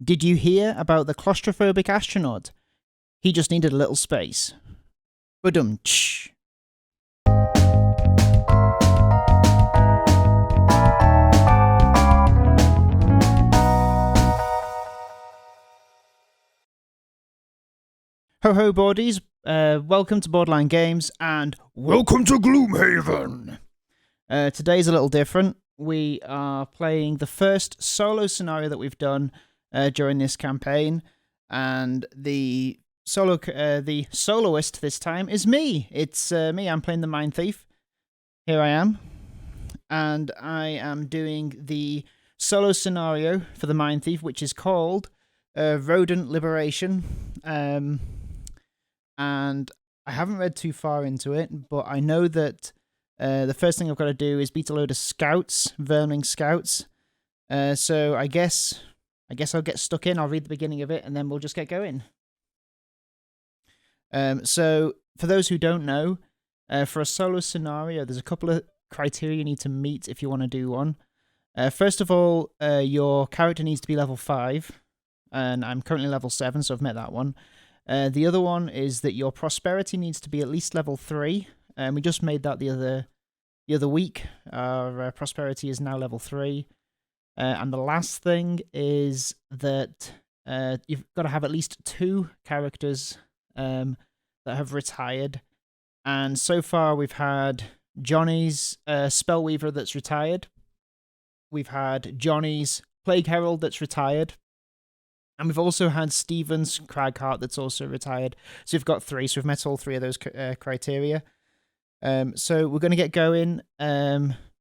Did you hear about the claustrophobic astronaut? He just needed a little space. Badum-tsh. Ho ho boardies, welcome to Borderline Games and welcome to Gloomhaven! Today's a little different. We are playing the first solo scenario that we've done during this campaign, and the soloist this time is me. It's me. I'm playing the Mindthief. Here I am, and I am doing the solo scenario for the Mindthief, which is called Rodent Liberation. And I haven't read too far into it, but I know that the first thing I've got to do is beat a load of scouts, vermling scouts. So I guess I'll get stuck in. I'll read the beginning of it, and then we'll just get going. So for those who don't know, for a solo scenario, there's a couple of criteria you need to meet if you want to do one. First of all, your character needs to be level 5, and I'm currently level 7, so I've met that one. The other one is that your prosperity needs to be at least level 3. We just made that the other week. Our prosperity is now level 3. And the last thing is that you've got to have at least 2 characters that have retired. And so far we've had Johnny's Spellweaver that's retired. We've had Johnny's Plague Herald that's retired. And we've also had Stephen's Cragheart that's also retired. So we've got 3. So we've met all 3 of those criteria. So we're going to get going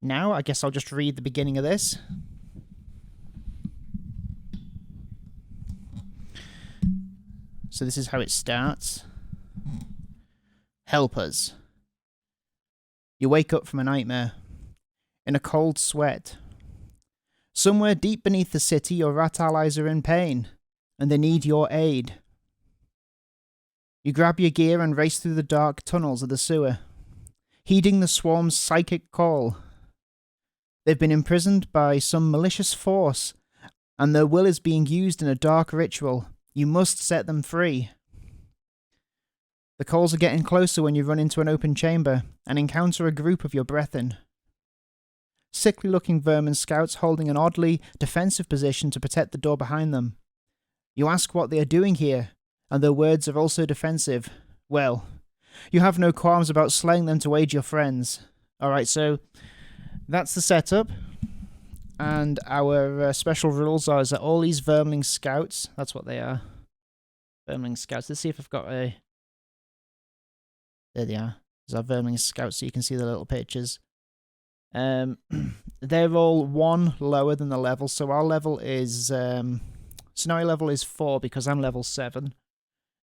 now. I guess I'll just read the beginning of this. So this is how it starts. Help us. You wake up from a nightmare. In a cold sweat. Somewhere deep beneath the city, your rat allies are in pain. And they need your aid. You grab your gear and race through the dark tunnels of the sewer, heeding the swarm's psychic call. They've been imprisoned by some malicious force, and their will is being used in a dark ritual. You must set them free. The calls are getting closer when you run into an open chamber and encounter a group of your brethren. Sickly-looking vermin scouts holding an oddly defensive position to protect the door behind them. You ask what they are doing here, and their words are also defensive. Well, you have no qualms about slaying them to aid your friends. Alright, so that's the setup. And our special rules are that all these vermling scouts, that's what they are. Vermling scouts. Let's see if I've got a... There they are. There's our vermling scouts, so you can see the little pictures. They're all 1 lower than the level, so our level is... Scenario level is 4 because I'm level 7.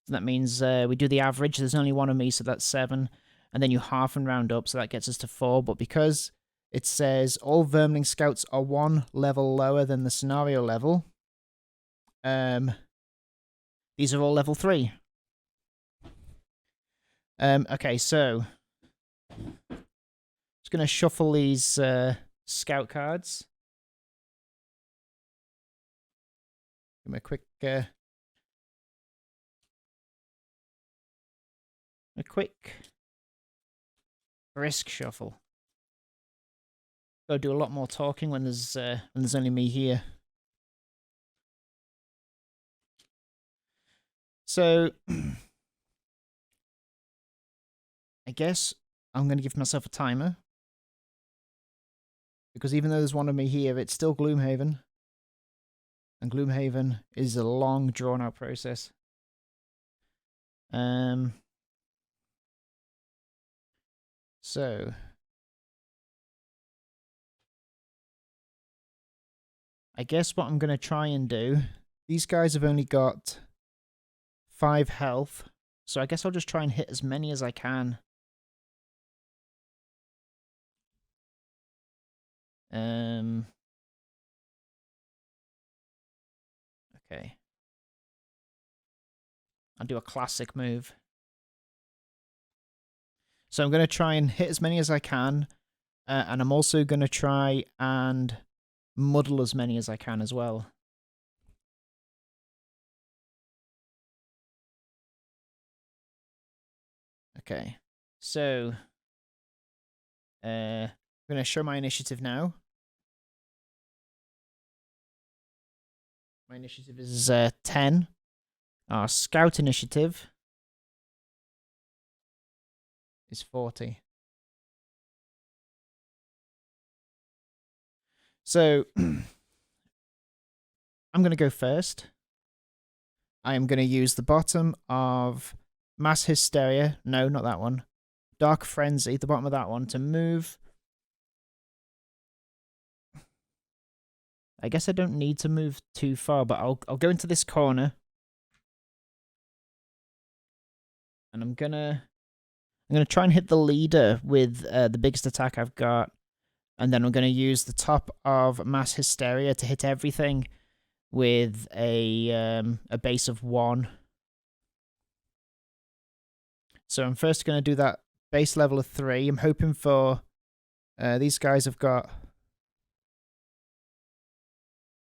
So that means we do the average. There's only 1 of me, so that's 7. And then you half and round up, so that gets us to 4. But because it says all vermling scouts are 1 level lower than the scenario level, these are all level 3. Okay, so just going to shuffle these scout cards. Give me a quick brisk shuffle. Gotta do a lot more talking when there's only me here. So I guess I'm gonna give myself a timer. Because even though there's 1 of me here, it's still Gloomhaven. And Gloomhaven is a long, drawn-out process. So I guess what I'm going to try and do... These guys have only got 5 health, so I guess I'll just try and hit as many as I can. Okay. I'll do a classic move. So I'm going to try and hit as many as I can, and I'm also going to try and muddle as many as I can as well. Okay, so I'm going to show my initiative now. My initiative is 10. Our scout initiative is 40. So I'm going to go first. I am going to use the bottom of Mass Hysteria. No, not that one. Dark Frenzy, the bottom of that one, to move. I guess I don't need to move too far, but I'll go into this corner. And I'm gonna try and hit the leader with the biggest attack I've got. And then I'm gonna use the top of Mass Hysteria to hit everything with a base of 1. So I'm first gonna do that base level of 3. I'm hoping for these guys have got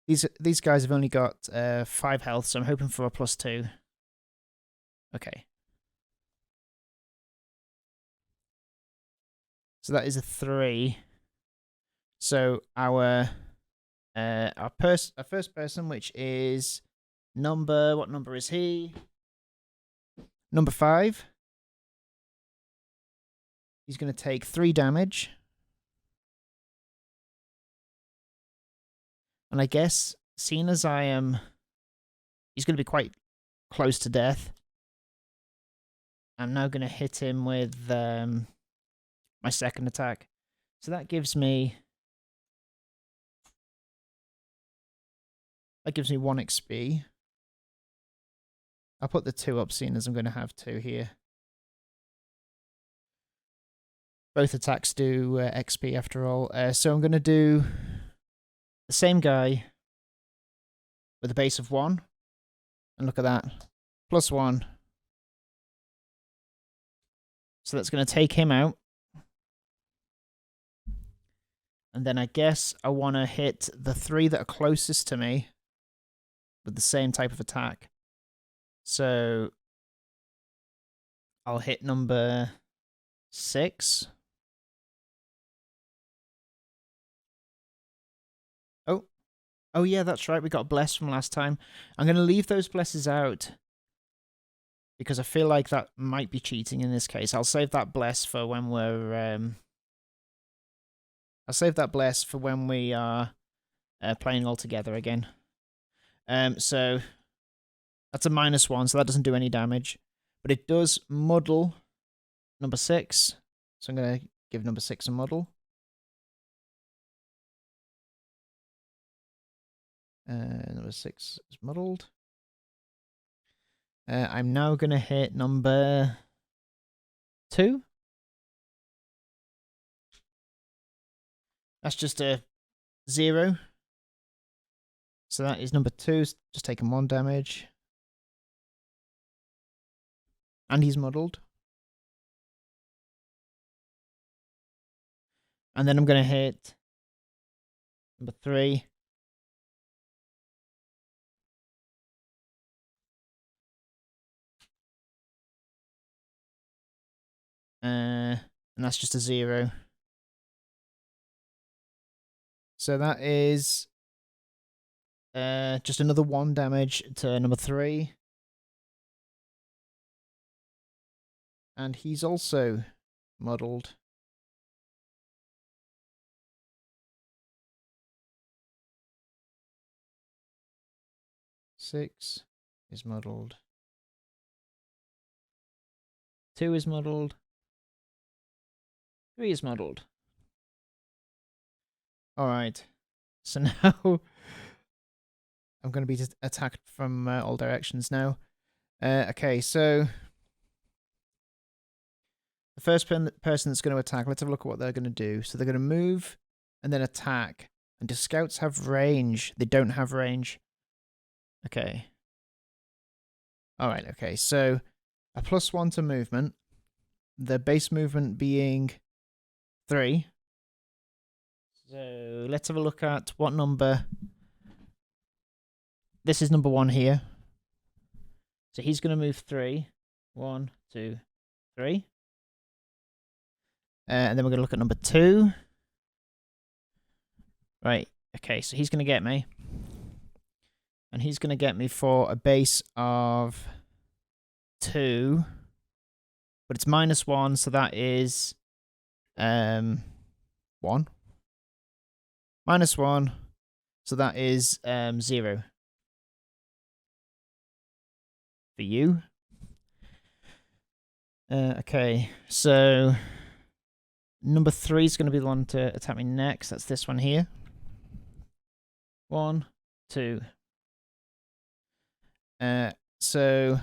these guys have only got 5 health, so I'm hoping for a +2. Okay. So that is a 3. So our first person, which is what number is he? Number 5. He's going to take 3 damage. And I guess, seeing as he's going to be quite close to death, I'm now going to hit him with my second attack. So that gives me 1 XP. I'll put the 2 up, seeing as I'm going to have 2 here. Both attacks do XP after all. So I'm going to do the same guy with a base of 1. And look at that. +1. So that's going to take him out. And then I guess I want to hit the 3 that are closest to me with the same type of attack. So I'll hit number 6. Oh yeah, that's right. We got bless from last time. I'm going to leave those blesses out because I feel like that might be cheating in this case. I'll save that bless for when we're I'll save that bless for when we are playing all together again. So that's a -1, so that doesn't do any damage, but it does muddle number 6. So I'm going to give number 6 a muddle. Number 6 is muddled. I'm now going to hit number 2. That's just a 0. So that is number 2, just taking 1 damage. And he's muddled. And then I'm going to hit number 3. And that's just a 0. So that is just another 1 damage to number 3. And he's also muddled. Six is muddled. 2 is muddled. 3 is muddled. Alright. So now I'm going to be attacked from all directions now. Okay, so the first person that's going to attack, let's have a look at what they're going to do. So they're going to move and then attack. And do scouts have range? They don't have range. Okay. Alright, okay. So a +1 to movement. The base movement being 3. So let's have a look at what number. This is number 1 here. So he's going to move 3. 1, 2, 3. And then we're going to look at number 2. Right, okay, so he's going to get me. And he's going to get me for a base of 2. But it's -1, so that is 1. -1, so that is 0. For you. Okay, so number 3 is going to be the one to attack me next. That's this one here. 1, 2. So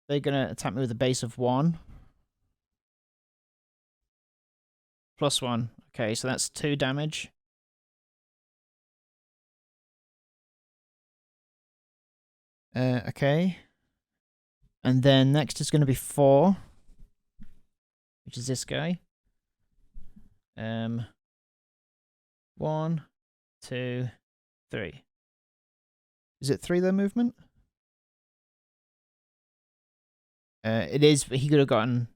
they're going to attack me with a base of 1. +1. Okay, so that's 2 damage. Okay. And then next is going to be 4, which is this guy. 1, 2, 3. Is it 3 their movement? It is, but he could have gotten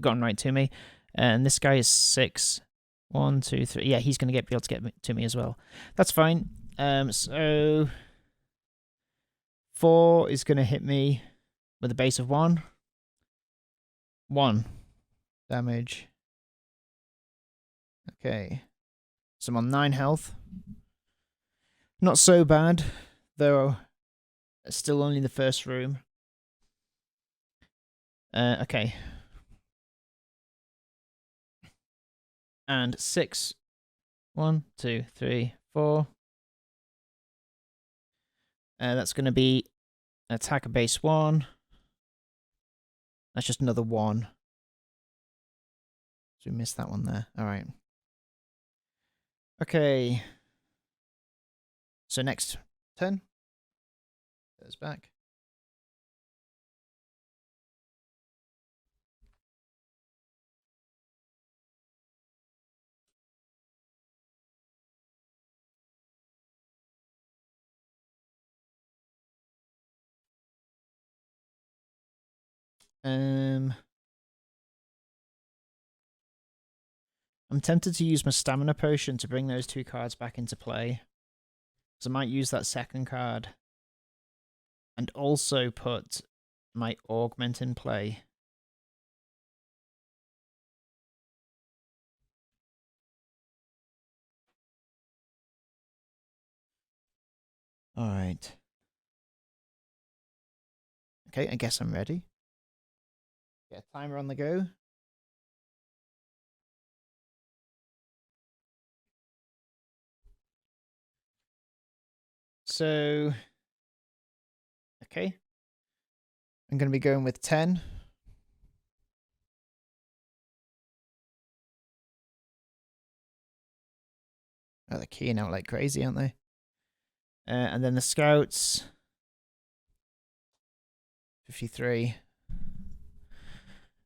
right to me. And this guy is 6. 1, 2, 3. Yeah, he's going to be able to get to me as well. That's fine. So 4 is going to hit me with a base of 1. 1 damage. Okay. So I'm on 9 health. Not so bad, though. Still only the first room. Okay. And 6. 1, 2, 3, 4. That's going to be attack of base 1. That's just another 1. So we missed that one there. All right. Okay. So next turn. Goes back. I'm tempted to use my stamina potion to bring those 2 cards back into play. So I might use that second card. And also put my augment in play. Alright. Okay, I guess I'm ready. Get a timer on the go. So, okay. I'm going to be going with 10. Oh, they're keying out like crazy, aren't they? And then the scouts. 53.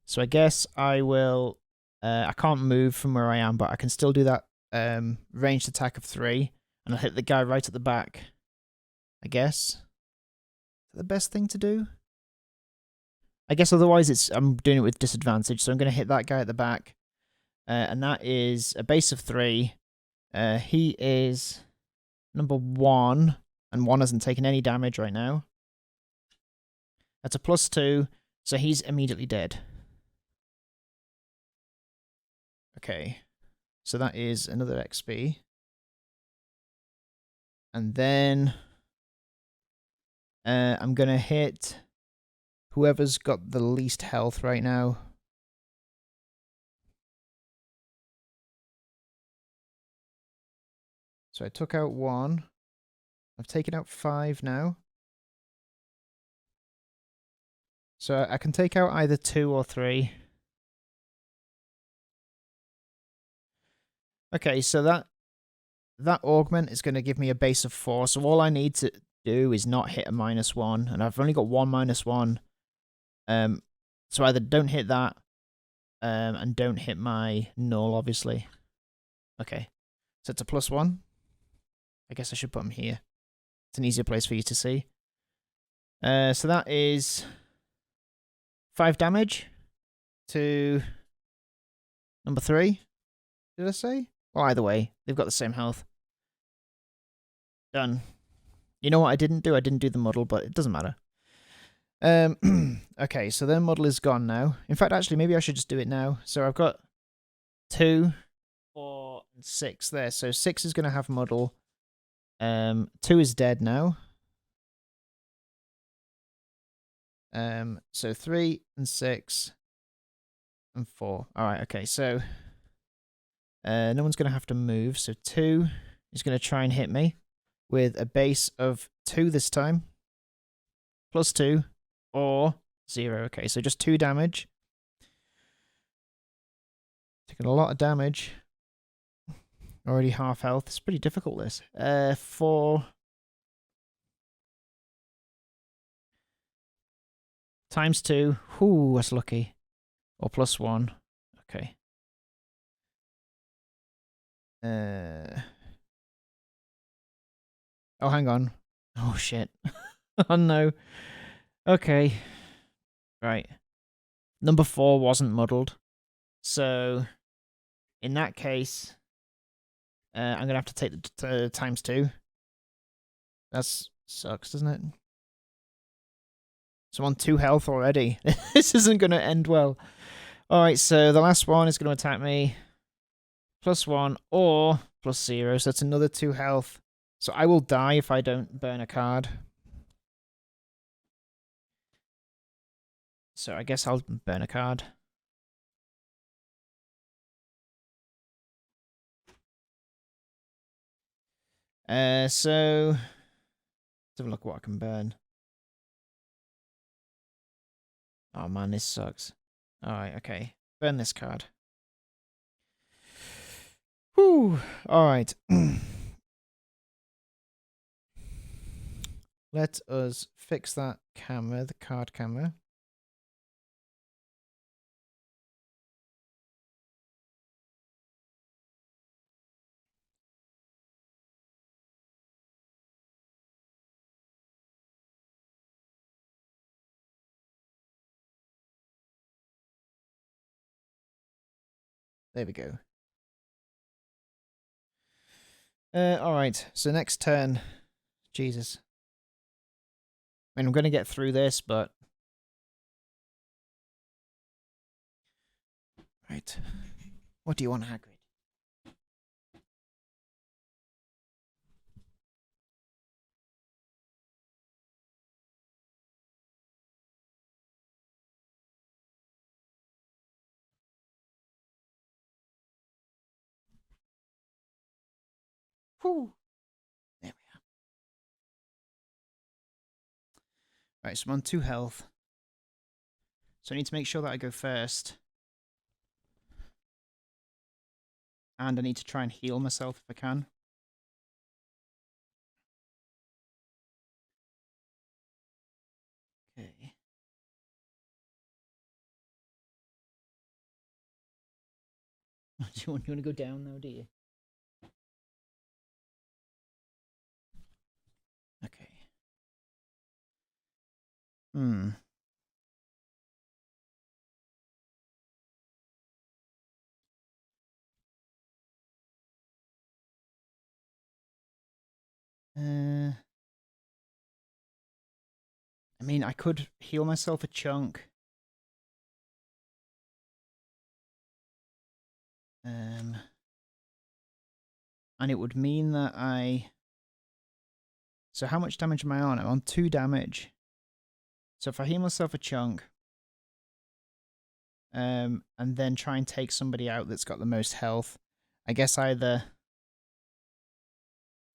So I guess I will... I can't move from where I am, but I can still do that ranged attack of 3. And I'll hit the guy right at the back. I guess. Is that the best thing to do? I guess otherwise I'm doing it with disadvantage, so I'm going to hit that guy at the back. And that is a base of 3. He is number 1, and 1 hasn't taken any damage right now. That's a +2, so he's immediately dead. Okay, so that is another XP. And then I'm going to hit whoever's got the least health right now. So I took out 1. I've taken out 5 now. So I can take out either 2 or 3. Okay, so that augment is going to give me a base of 4. So all I need to do is not hit a -1, and I've only got 1 -1. So either don't hit that, and don't hit my null, obviously. Okay, so it's a +1. I guess I should put them here. It's an easier place for you to see. So that is 5 damage. to number 3. Did I say? Well, either way, they've got the same health. Done. You know what I didn't do? I didn't do the model, but it doesn't matter. Okay, so their model is gone now. In fact, actually, maybe I should just do it now. So I've got 2, 4, and 6 there. So 6 is going to have model. 2 is dead now. So 3 and 6 and 4. All right, okay. So no one's going to have to move. So 2 is going to try and hit me with a base of 2 this time. Plus 2 or 0. Okay, so just 2 damage. Taking a lot of damage. Already half health. It's pretty difficult, this. 4 times 2. Ooh, that's lucky. Or plus 1. Okay. Oh, hang on. Oh, shit. Oh, no. Okay. Right. Number 4 wasn't muddled. So, in that case, I'm going to have to take the times 2. That sucks, doesn't it? So I'm on 2 health already. This isn't going to end well. Alright, so the last one is going to attack me. Plus 1 or plus 0. So that's another 2 health. So I will die if I don't burn a card. So I guess I'll burn a card. So let's have a look at what I can burn. Oh man, this sucks. Alright, okay. Burn this card. Whew. Alright. Let us fix that camera, the card camera. There we go. Alright, so next turn. Jesus. I mean, I'm going to get through this, but... Right. What do you want, Hagrid? Whew. There we are. Right, so I'm on 2 health. So I need to make sure that I go first. And I need to try and heal myself if I can. Okay. Do you want to go down now, do you? Okay. I mean, I could heal myself a chunk. And it would mean that I... So how much damage am I on? I'm on 2 damage. So if I heal myself a chunk... and then try and take somebody out that's got the most health. I guess either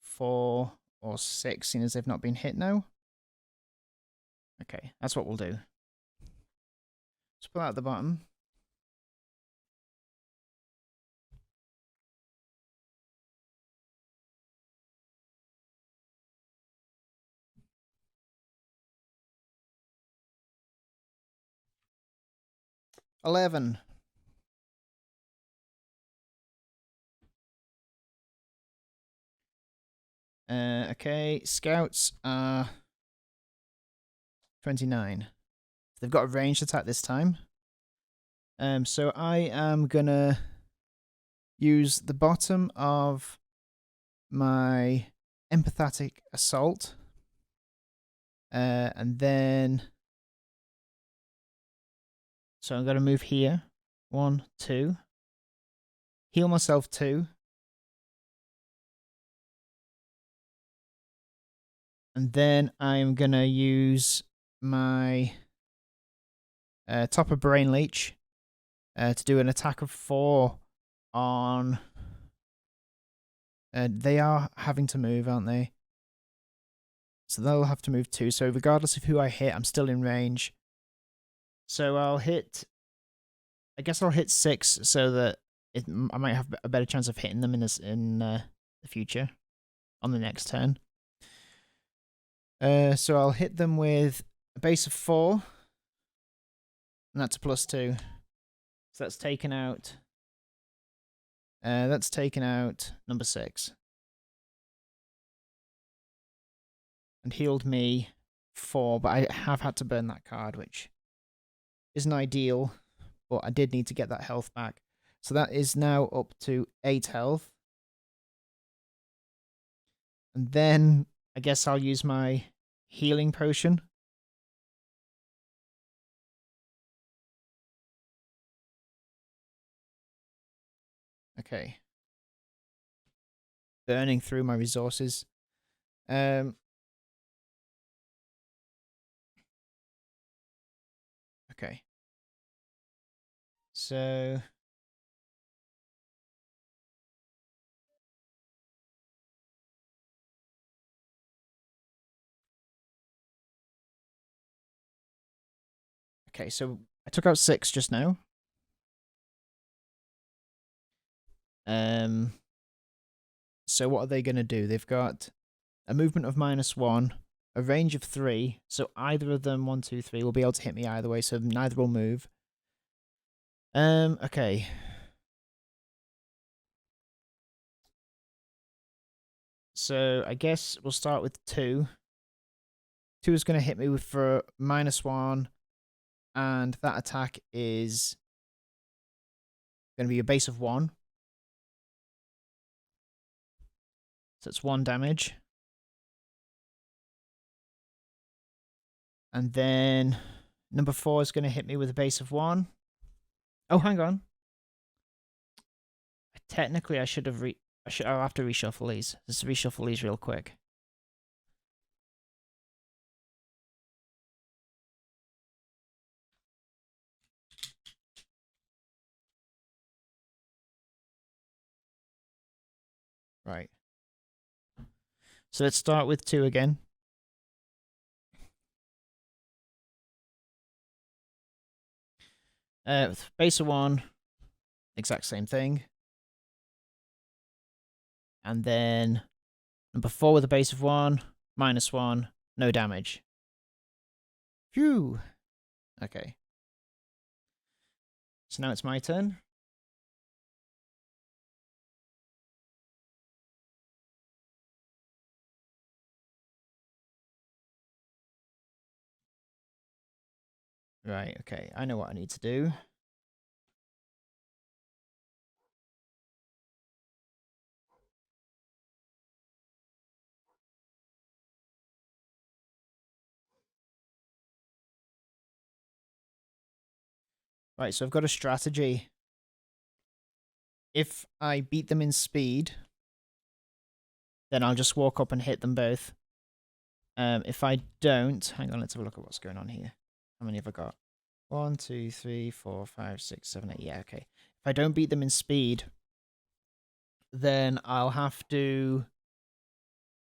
4 or 6, seeing as they've not been hit now. Okay, that's what we'll do. Let's pull out at the bottom. $11. Okay, scouts are 29. They've got a ranged attack this time. So I am gonna use the bottom of my empathetic assault, and then so I'm gonna move here. 1, 2. Heal myself 2. And then I'm gonna use my Topper Brain Leech to do an attack of 4 on. They are having to move, aren't they? So they'll have to move too. So regardless of who I hit, I'm still in range. So I'll hit. I guess I'll hit 6 so that I might have a better chance of hitting them in the future, on the next turn. So I'll hit them with a base of 4, and that's a +2. So that's taken out. That's taken out number 6. And healed me 4, but I have had to burn that card, which isn't ideal, but I did need to get that health back. So that is now up to 8 health. And then I guess I'll use my healing potion. Okay. Burning through my resources. Okay. So okay, so I took out 6 just now. So what are they going to do? They've got a movement of -1, a range of 3. So either of them, 1, 2, 3, will be able to hit me either way. So neither will move. Okay. So I guess we'll start with 2. 2 is going to hit me for -1, and that attack is going to be a base of 1. So it's 1 damage. And then number 4 is going to hit me with a base of 1. Oh, hang on. Technically, I should have I'll have to reshuffle these. Let's reshuffle these real quick. Right. So let's start with 2 again. With base of 1, exact same thing. And then number 4 with a base of 1, -1, no damage. Phew. Okay. So now it's my turn. Right, okay. I know what I need to do. Right, so I've got a strategy. If I beat them in speed, then I'll just walk up and hit them both. If I don't, hang on, let's have a look at what's going on here. How many have I got? 1, 2, 3, 4, 5, 6, 7, 8. Yeah, okay. If I don't beat them in speed, then I'll have to.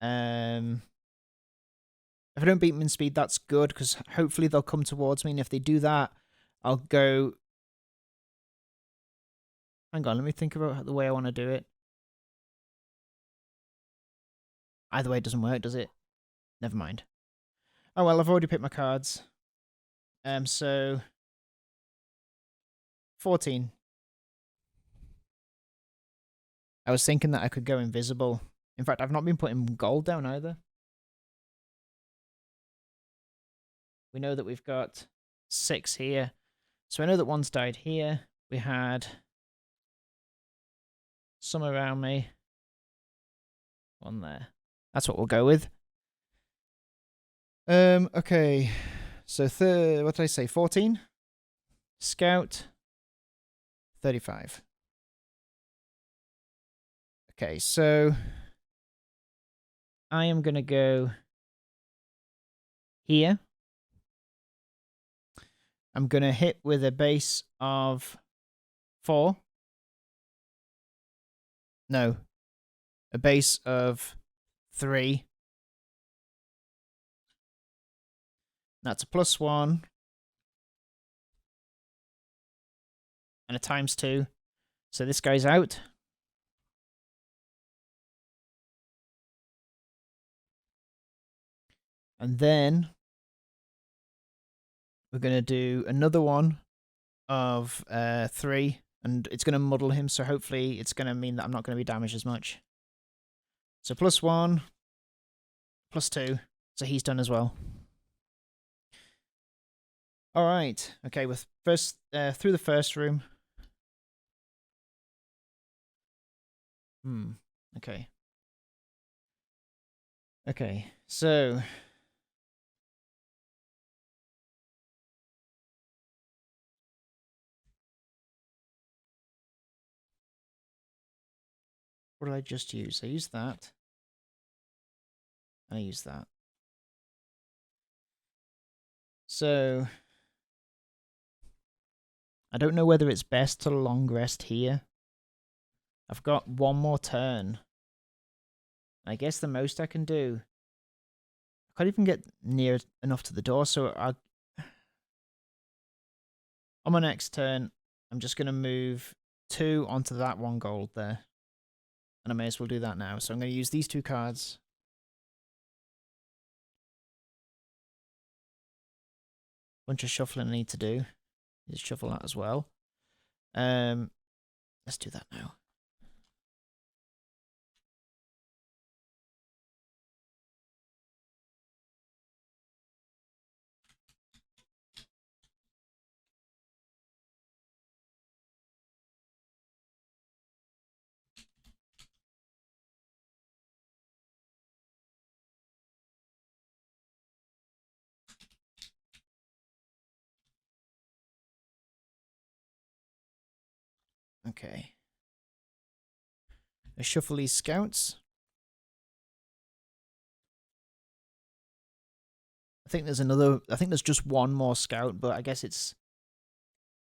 If I don't beat them in speed, that's good, because hopefully they'll come towards me, and if they do that, I'll go. Hang on, let me think about the way I want to do it. Either way, it doesn't work, does it? Never mind. Oh well, I've already picked my cards. So 14. I was thinking that I could go invisible. In fact, I've not been putting gold down either. We know that we've got 6 here. So I know that one's died here. We had some around me. One there. That's what we'll go with. Okay. So what did I say? 14? Scout. 35. Okay, so I am going to go here. I'm going to hit with a base of 4. No. A base of 3. That's a +1. And a ×2. So this guy's out. And then we're going to do another one of 3. And it's going to muddle him, so hopefully it's going to mean that I'm not going to be damaged as much. So +1, +2. So he's done as well. Alright. Okay, with first through the first room. Okay. Okay, so what did I just use? I used that. And I used that. So I don't know whether it's best to long rest here. I've got one more turn. I guess the most I can do. I can't even get near enough to the door, so on my next turn, I'm just going to move 2 onto that 1 gold there. And I may as well do that now. So I'm going to use these 2 cards. Bunch of shuffling I need to do. Just shuffle that as well. Let's do that now. Okay. I shuffle these scouts. I think there's just one more scout, but I guess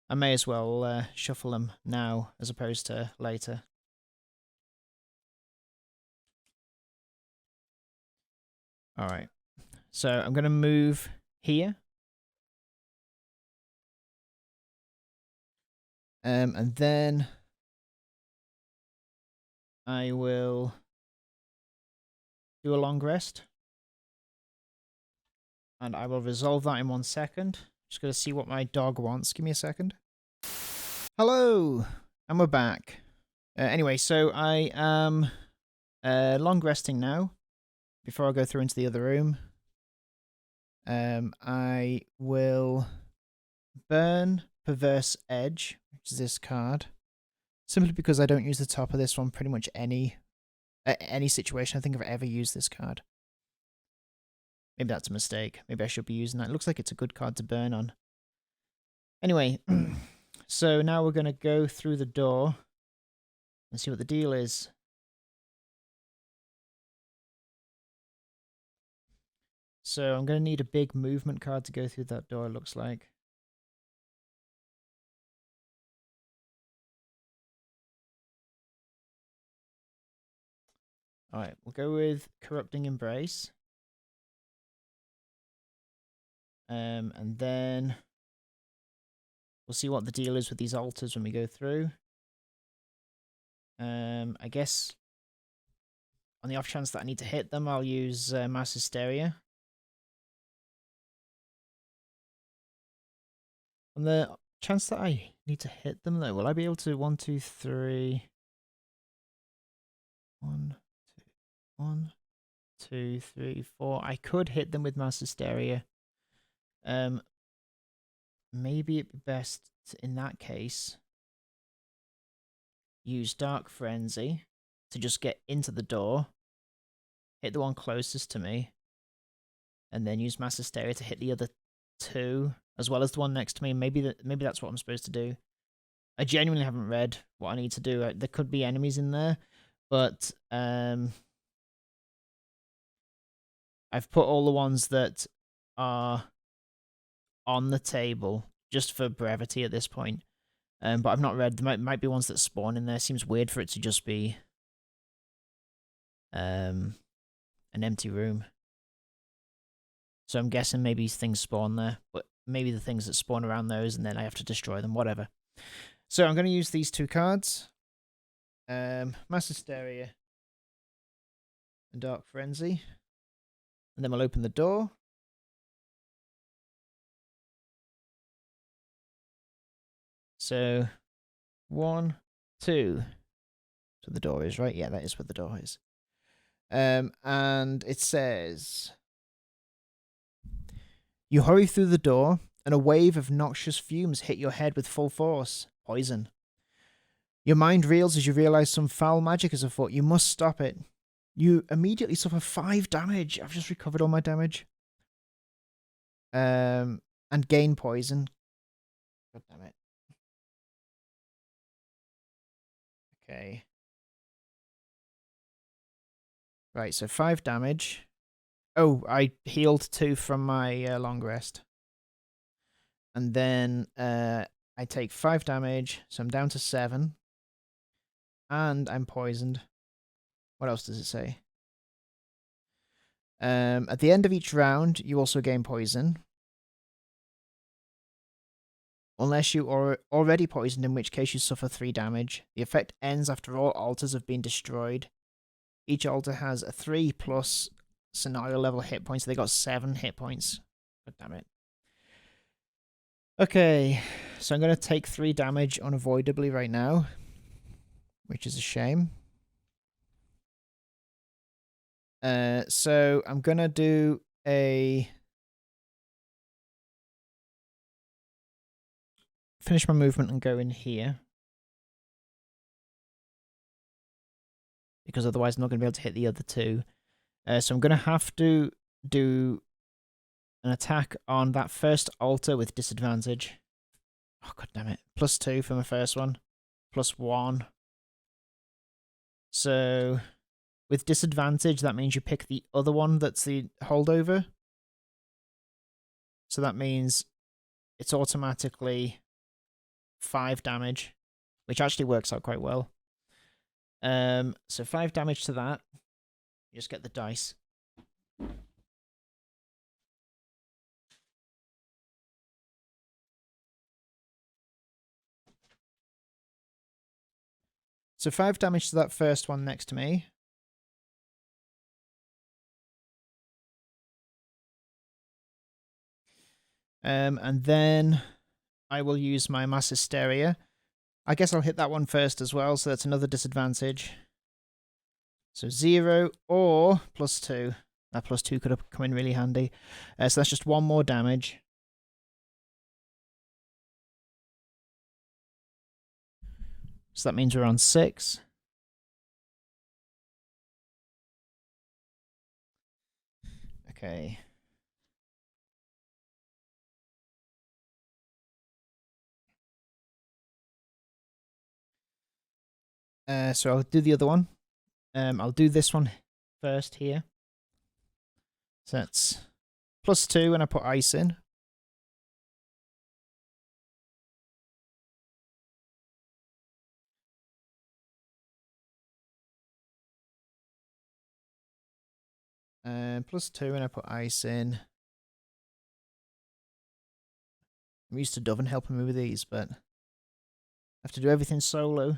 I may as well shuffle them now as opposed to later. Alright. So I'm going to move here. And then I will do a long rest. And I will resolve that in 1 second. Just going to see what my dog wants. Give me a second. Hello! And we're back. Anyway, so I am long resting now. Before I go through into the other room. I will burn Perverse Edge, which is this card. Simply because I don't use the top of this one pretty much any situation I think I've ever used this card. Maybe that's a mistake. Maybe I should be using that. It looks like it's a good card to burn on. Anyway, so now we're going to go through the door and see what the deal is. So I'm going to need a big movement card to go through that door, it looks like. Alright, we'll go with Corrupting Embrace. And then we'll see what the deal is with these altars when we go through. I guess on the off chance that I need to hit them, I'll use Mass Hysteria. On the chance that I need to hit them, though, will I be able to 1, 2, 3... 1, 2, 1, 2, 3, 4. I could hit them with Mass Hysteria. maybe it'd be best to, in that case, use Dark Frenzy to just get into the door, hit the one closest to me, and then use Mass Hysteria to hit the other two, as well as the one next to me. Maybe that's what I'm supposed to do. I genuinely haven't read what I need to do. There could be enemies in there, but I've put all the ones that are on the table just for brevity at this point. But I've not read. There might be ones that spawn in there. Seems weird for it to just be an empty room. So I'm guessing maybe things spawn there, but maybe the things that spawn around those, and then I have to destroy them. Whatever. So I'm going to use these two cards, Mass Hysteria and Dark Frenzy, and then we'll open the door. So 1, 2. So the door is right. Yeah, that is where the door is. And it says, you hurry through the door, and a wave of noxious fumes hit your head with full force. Poison. Your mind reels as you realize some foul magic is afoot. You must stop it. You immediately suffer 5 damage. I've just recovered all my damage. And gain poison. God damn it. Okay. Right, so 5 damage. Oh, I healed 2 from my long rest. And then I take 5 damage, so I'm down to 7. And I'm poisoned. What else does it say? At the end of each round, you also gain poison. Unless you are already poisoned, in which case you suffer 3 damage. The effect ends after all altars have been destroyed. Each altar has a 3+ scenario level hit points. So they got 7 hit points. God damn it. Okay, so I'm going to take 3 damage unavoidably right now, which is a shame. So I'm going to do a... finish my movement and go in here. Because otherwise I'm not going to be able to hit the other 2. So I'm going to have to do an attack on that first altar with disadvantage. Oh, god damn it. +2 for my first one. +1. So, with disadvantage, that means you pick the other one that's the holdover. So that means it's automatically 5 damage, which actually works out quite well. So 5 damage to that. You just get the dice. So 5 damage to that first one next to me. And then I will use my Mass Hysteria. I guess I'll hit that one first as well, so that's another disadvantage. So 0 or +2. That +2 could have come in really handy. So that's just 1 more damage. So that means we're on 6. Okay. So I'll do the other one. I'll do this one first here. So that's +2 and I put ice in. +2 and I put ice in. I'm used to Doven helping me with these, but I have to do everything solo.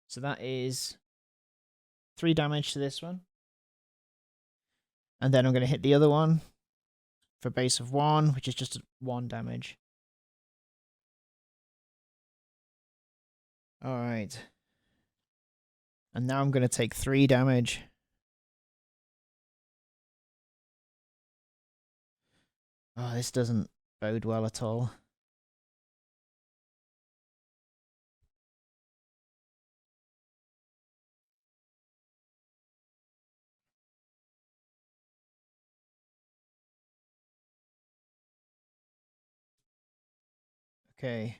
So that is 3 damage to this one. And then I'm going to hit the other one for a base of 1, which is just 1 damage. Alright. And now I'm going to take 3 damage. Oh, this doesn't bode well at all. Okay.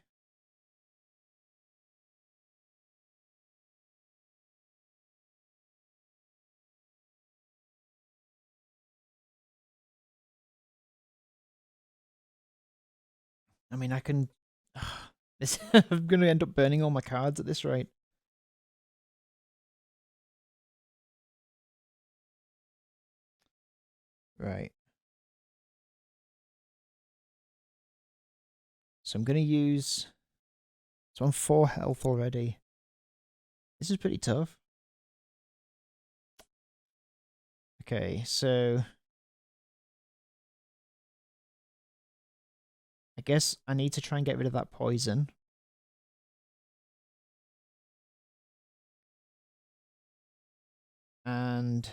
I mean, I can... This I'm going to end up burning all my cards at this rate. Right. So I'm going to use... So I'm 4 health already. This is pretty tough. Okay, so... I guess I need to try and get rid of that poison. And...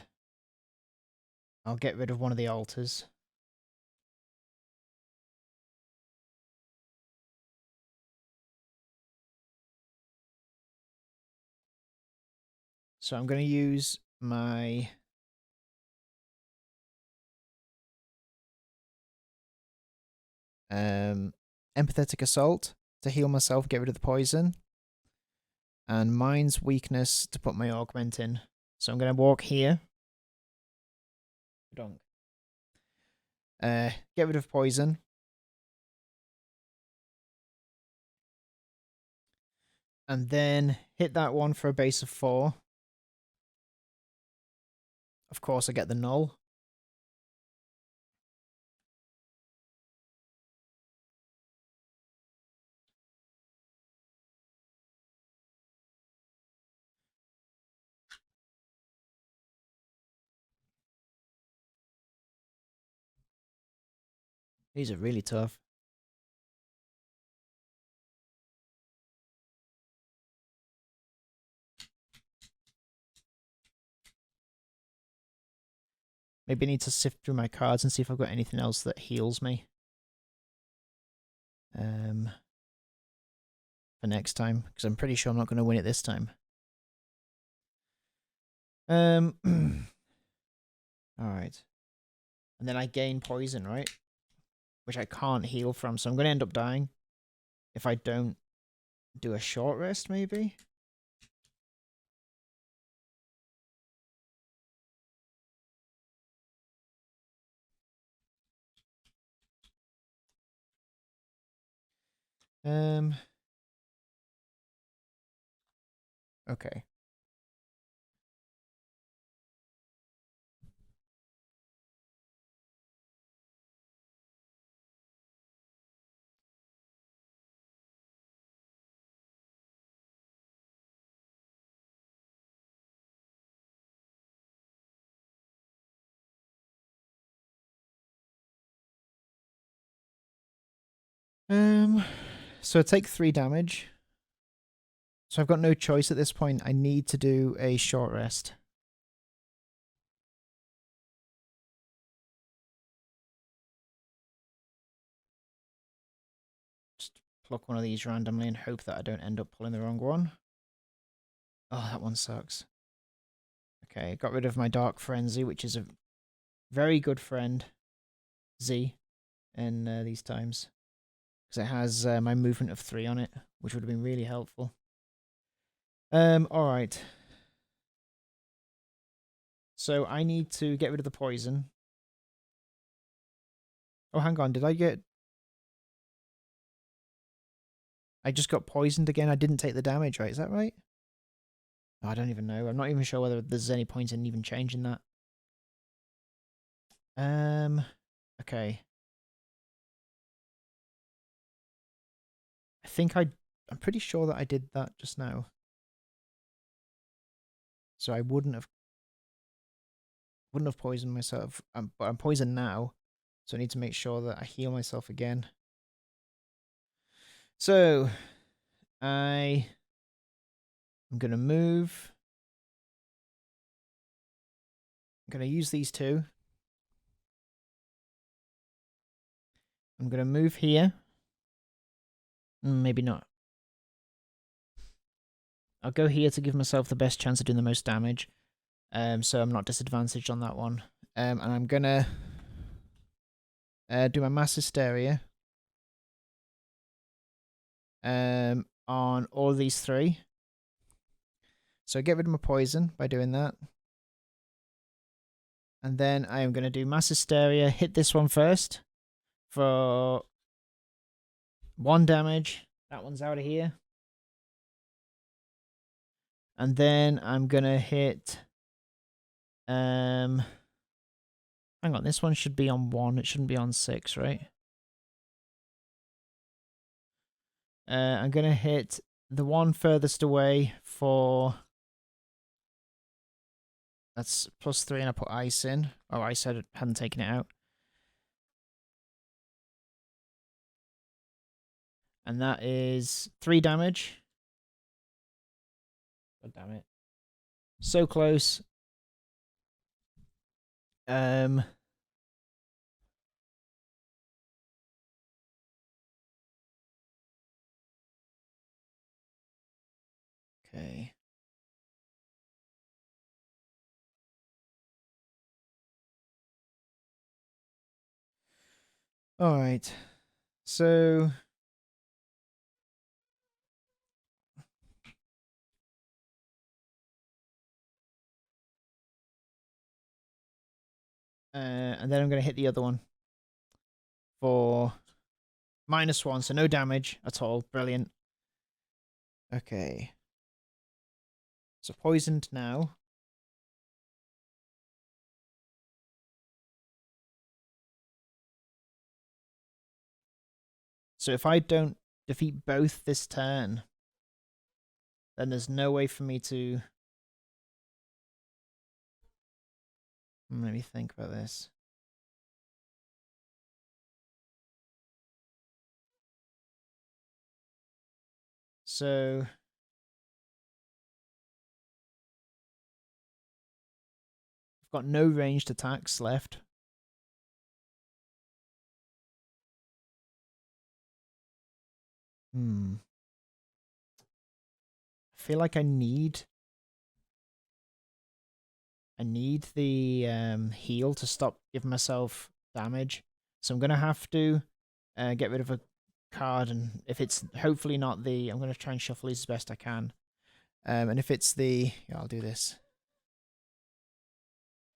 I'll get rid of one of the altars. So I'm going to use my... Empathetic Assault to heal myself, get rid of the poison. And Mind's Weakness to put my augment in. So I'm going to walk here. Get rid of poison. And then hit that one for a base of 4. Of course, I get the null. These are really tough. Maybe I need to sift through my cards and see if I've got anything else that heals me. For next time, because I'm pretty sure I'm not going to win it this time. Alright. And then I gain poison, right? Which I can't heal from, so I'm going to end up dying. If I don't do a short rest, maybe? Okay. So I take 3 damage. So I've got no choice at this point. I need to do a short rest. Just pluck one of these randomly and hope that I don't end up pulling the wrong one. Oh, that one sucks. Okay, got rid of my Dark Frenzy, which is a very good friend, Z, in these times. Because it has my movement of 3 on it, which would have been really helpful. Alright. So I need to get rid of the poison. Oh, hang on, did I get... I just got poisoned again, I didn't take the damage, right? Is that right? Oh, I don't even know. I'm not even sure whether there's any point in even changing that. Okay. I think I'm pretty sure that I did that just now. So I wouldn't have poisoned myself. But I'm poisoned now. So I need to make sure that I heal myself again. So I'm gonna move. I'm gonna use these 2. I'm going to move here. Maybe not. I'll go here to give myself the best chance of doing the most damage. So I'm not disadvantaged on that one. And I'm going to do my Mass Hysteria on all these three. So get rid of my poison by doing that. And then I am going to do Mass Hysteria, hit this one first for 1 damage. That one's out of here. And then I'm going to hit... hang on, this one should be on 1. It shouldn't be on 6, right? I'm going to hit the one furthest away for... That's +3, and I put ice in. Oh, I said I hadn't taken it out. And that is 3 damage. God damn it. So close. Okay. All right. So and then I'm going to hit the other one for -1, so no damage at all. Brilliant. Okay. So poisoned now. So if I don't defeat both this turn, then there's no way for me to... Let me think about this. So... I've got no ranged attacks left. I feel like I need the heal to stop giving myself damage. So I'm going to have to get rid of a card, and if it's hopefully not the... I'm going to try and shuffle these as best I can. And if it's the... Yeah, I'll do this.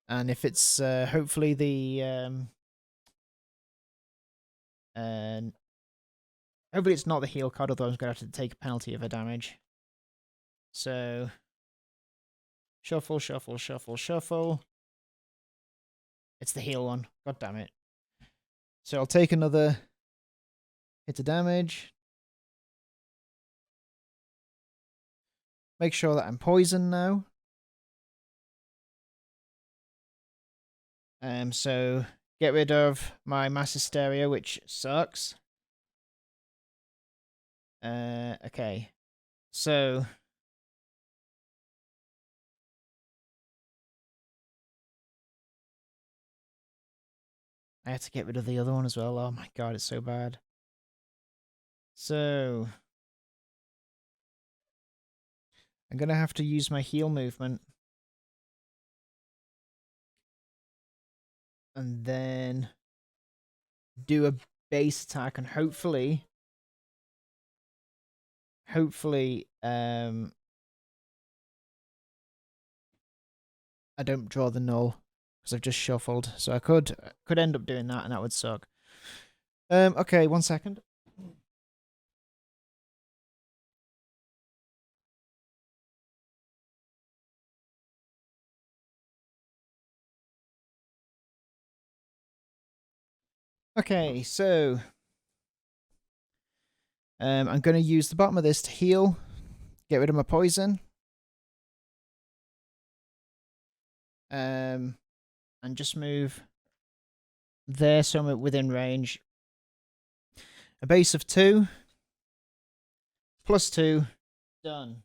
And if it's hopefully the... hopefully it's not the heal card, otherwise I'm going to have to take a penalty of a damage. So... Shuffle, shuffle, shuffle, shuffle. It's the heal one. God damn it. So I'll take another hit of damage. Make sure that I'm poisoned now. So get rid of my Mass Hysteria, which sucks. Okay. So... I have to get rid of the other one as well. Oh my god, it's so bad. So... I'm going to have to use my heal movement. And then... do a base attack, and hopefully... I don't draw the null, because I've just shuffled. So I could end up doing that, and that would suck. Okay, 1 second. Okay, so I'm going to use the bottom of this to heal, get rid of my poison, and just move there so I'm within range. A base of 2, +2, done.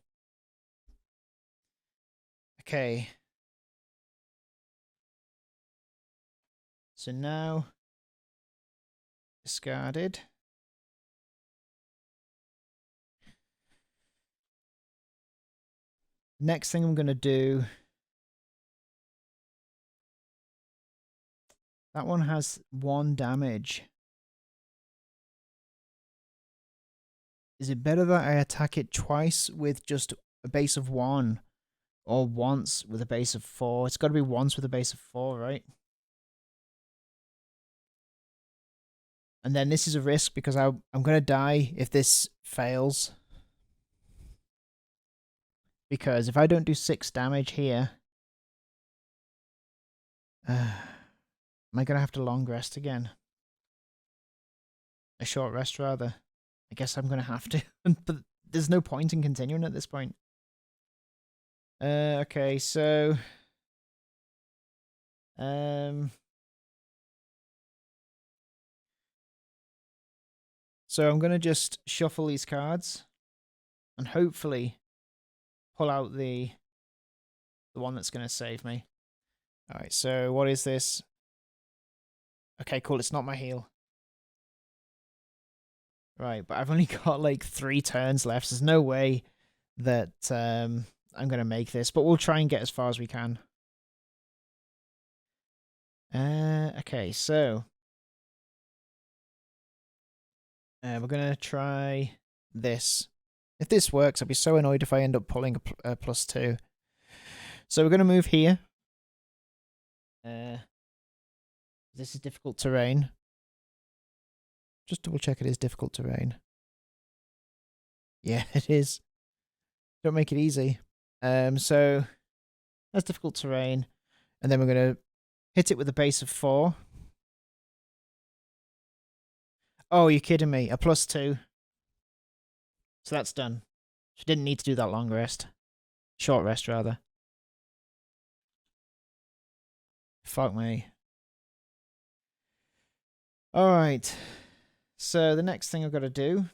Okay. So now Discarded. Next thing I'm going to do... That one has 1 damage. Is it better that I attack it twice with just a base of 1? Or once with a base of 4? It's got to be once with a base of 4, right? And then this is a risk because I'm going to die if this fails. Because if I don't do 6 damage here... am I going to have to long rest again? A short rest, rather. I guess I'm going to have to. But there's no point in continuing at this point. Okay, so... So I'm going to just shuffle these cards. And hopefully pull out the one that's going to save me. Alright, so what is this? Okay, cool, it's not my heal. Right, but I've only got like 3 turns left. There's no way that I'm going to make this, but we'll try and get as far as we can. Okay, so... we're going to try this. If this works, I'd be so annoyed if I end up pulling a +2. So we're going to move here. This is difficult terrain. Just double check it is difficult terrain. Yeah, it is. Don't make it easy. So that's difficult terrain. And then we're going to hit it with a base of 4. Oh, you're kidding me. A +2. So that's done. She didn't need to do that long rest. Short rest, rather. Fuck me. Alright. So the next thing I've got to do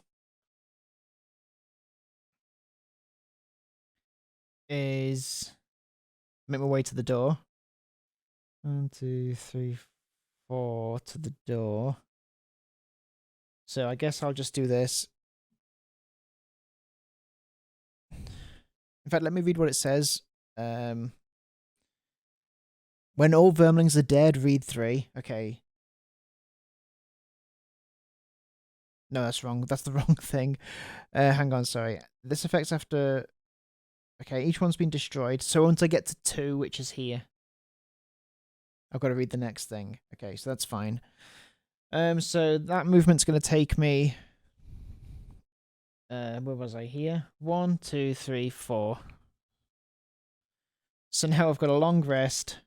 is make my way to the door. 1, 2, 3, 4 to the door. So I guess I'll just do this. In fact, let me read what it says. When all vermlings are dead, read 3. Okay. No, that's wrong. That's the wrong thing. Hang on, sorry. This affects after... Okay, each one's been destroyed. So once I get to 2, which is here, I've got to read the next thing. Okay, so that's fine. So that movement's going to take me... where was I? Here? 1, 2, 3, 4. So now I've got a long rest.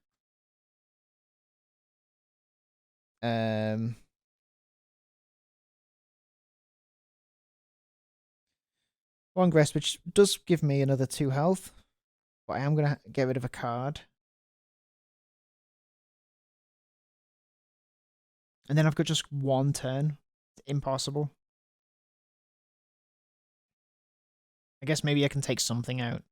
Long rest, which does give me another 2 health. But I am going to get rid of a card. And then I've got just 1 turn. It's impossible. I guess maybe I can take something out.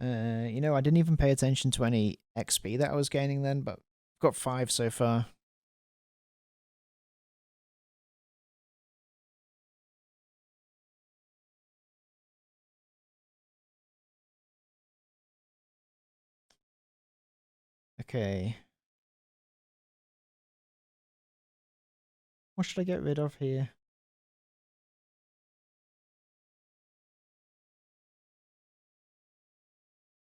You know, I didn't even pay attention to any XP that I was gaining then, but I've got 5 so far. Okay. What should I get rid of here?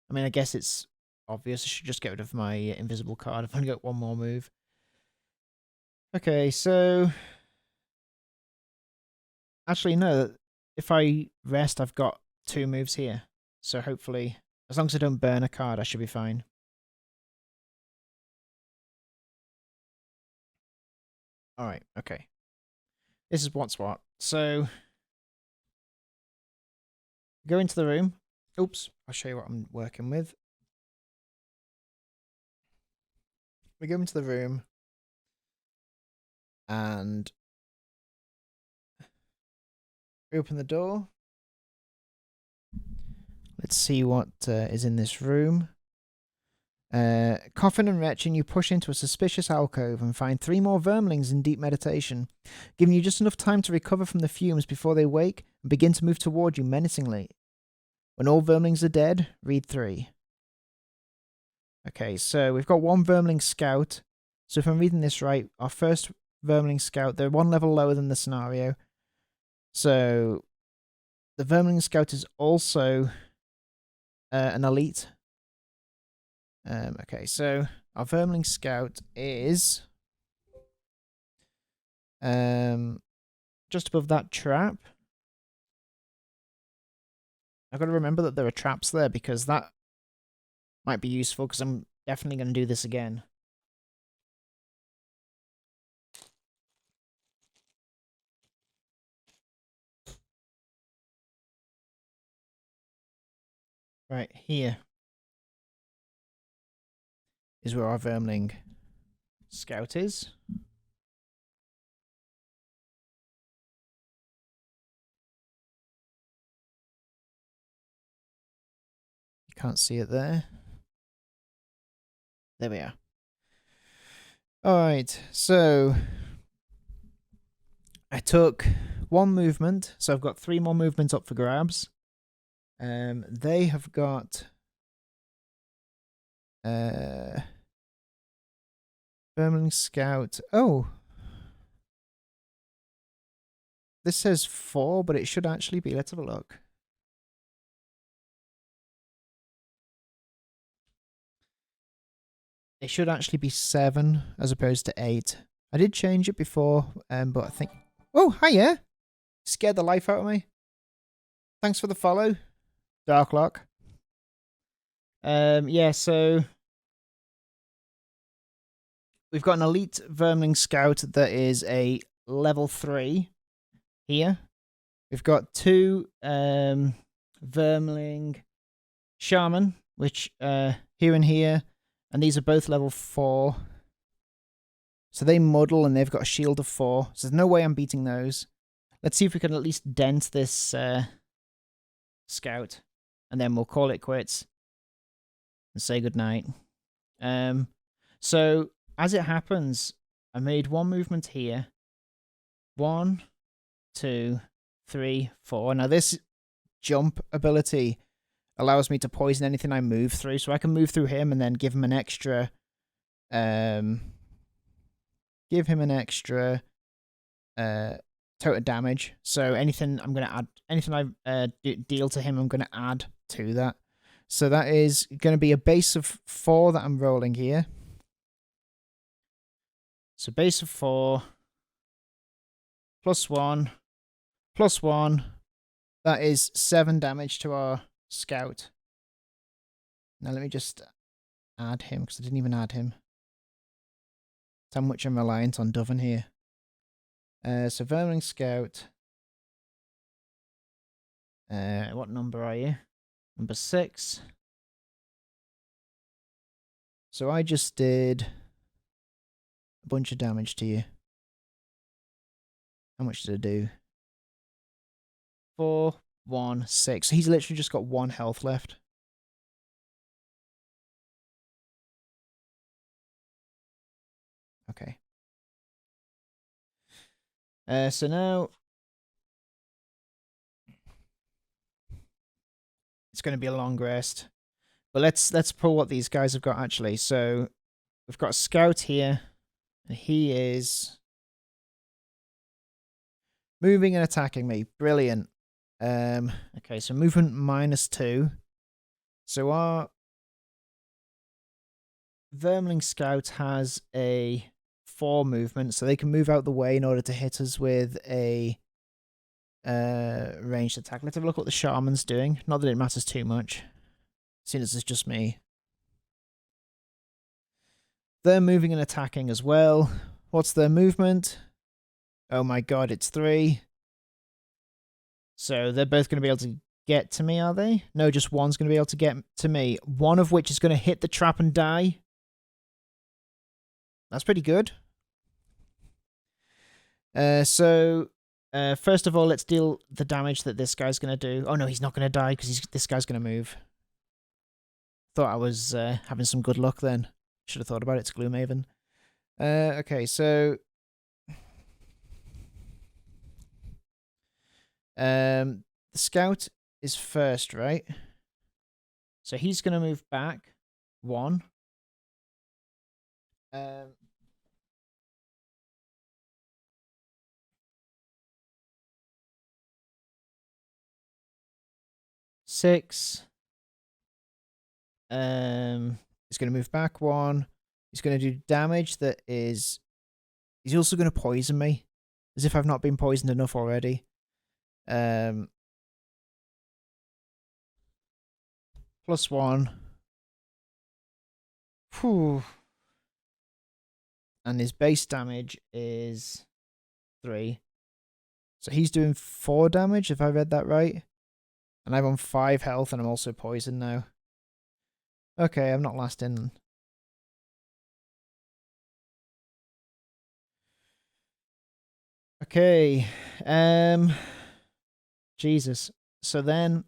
I mean, I guess it's obvious. I should just get rid of my invisible card. I've only got 1 more move. Okay, so... Actually, no. If I rest, I've got 2 moves here. So hopefully, as long as I don't burn a card, I should be fine. Alright, okay. This is what's what. So... Go into the room. Oops, I'll show you what I'm working with. We go into the room. And Open the door. Let's see what is in this room. Coughing and retching, you push into a suspicious alcove and find 3 more vermlings in deep meditation, giving you just enough time to recover from the fumes before they wake and begin to move toward you menacingly. When all vermlings are dead, read 3. Okay, so we've got 1 vermling scout. So if I'm reading this right, our first vermling scout, they're 1 level lower than the scenario. So the vermling scout is also an elite. Okay, so our vermling scout is just above that trap. I've got to remember that there are traps there because that might be useful because I'm definitely going to do this again. Right, here is where our vermling scout is. You can't see it there. There we are. Alright, so I took 1 movement, so I've got 3 more movements up for grabs. They have got vermling scout. Oh, this says 4, but it should actually be. Let's have a look. It should actually be 7 as opposed to 8. I did change it before, but I think... Oh, hiya! Scared the life out of me. Thanks for the follow, Darklock. Yeah, so... We've got an elite vermling scout that is a level 3 here. We've got 2 vermling shaman, which here and here, and these are both level 4. So they muddle and they've got a shield of 4. So there's no way I'm beating those. Let's see if we can at least dent this scout, and then we'll call it quits and say goodnight. So as it happens, I made 1 movement here. 1, 2, 3, 4. Now this jump ability allows me to poison anything I move through, so I can move through him and then give him an extra total damage. So anything I'm gonna add, anything I deal to him, I'm gonna add to that. So that is gonna be a base of 4 that I'm rolling here. So base of 4 +1 +1. That is 7 damage to our scout. Now let me just add him because I didn't even add him. That's how much I'm reliant on Doven here. So vermling scout. What number are you? Number 6. So I just did a bunch of damage to you. How much did I do? 4, 1, 6. So he's literally just got 1 health left. Okay. So now it's going to be a long rest. But let's pull what these guys have got actually. So we've got a scout here, and he is moving and attacking me. Brilliant. Okay, so movement -2. So our vermling scout has a 4 movement, so they can move out the way in order to hit us with a ranged attack. Let's have a look at what the shaman's doing. Not that it matters too much, seeing as it's just me. They're moving and attacking as well. What's their movement? Oh my god, it's 3. So they're both going to be able to get to me, are they? No, just one's going to be able to get to me. One of which is going to hit the trap and die. That's pretty good. So First of all, let's deal the damage that this guy's going to do. Oh, no, he's not going to die because this guy's going to move. Thought I was having some good luck then. Should have thought about it. It's Gloomhaven. Okay, so... the scout is first, right? So he's going to move back 1. 6. He's going to move back 1. He's going to do damage that is... He's also going to poison me. As if I've not been poisoned enough already. +1. Whew. And his base damage is 3. So he's doing 4 damage, if I read that right. And I'm on 5 health, and I'm also poisoned now. Okay, I'm not lasting. Okay. Jesus. So then...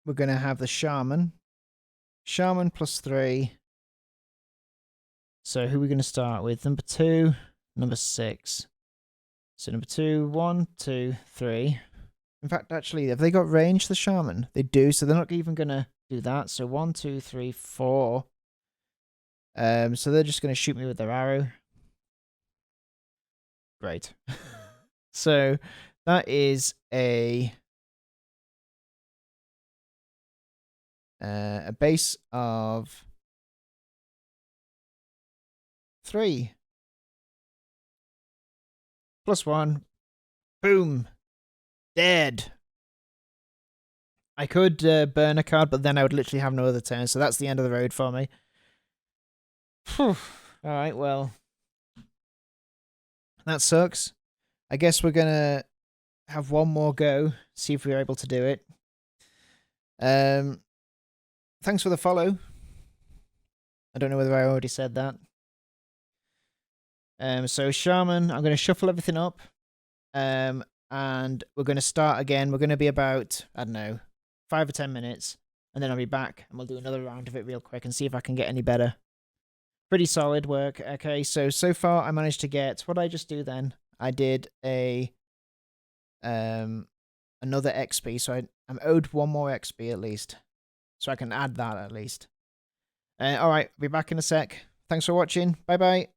we're going to have the Shaman. Shaman +3. So who are we going to start with? Number 2, number 6. So number 2, 1, 2, 3. In fact, actually, have they got range, the Shaman? They do, so they're not even going to do that. So 1, 2, 3, 4. So they're just going to shoot me with their arrow. Great. So that is a base of 3 +1. Boom. Dead. I could burn a card, but then I would literally have no other turn. So that's the end of the road for me. All right, well. That sucks. I guess we're going to have one more go. See if we're able to do it. Thanks for the follow. I don't know whether I already said that. So Shaman, I'm going to shuffle everything up. And we're going to start again. We're going to be about, I don't know, 5 or 10 minutes. And then I'll be back and we'll do another round of it real quick and see if I can get any better. Pretty solid work. Okay, so far I managed to get, what did I just do then? I did a another XP, so I'm owed 1 more XP at least. So I can add that at least. Alright, I'll be back in a sec. Thanks for watching. Bye bye.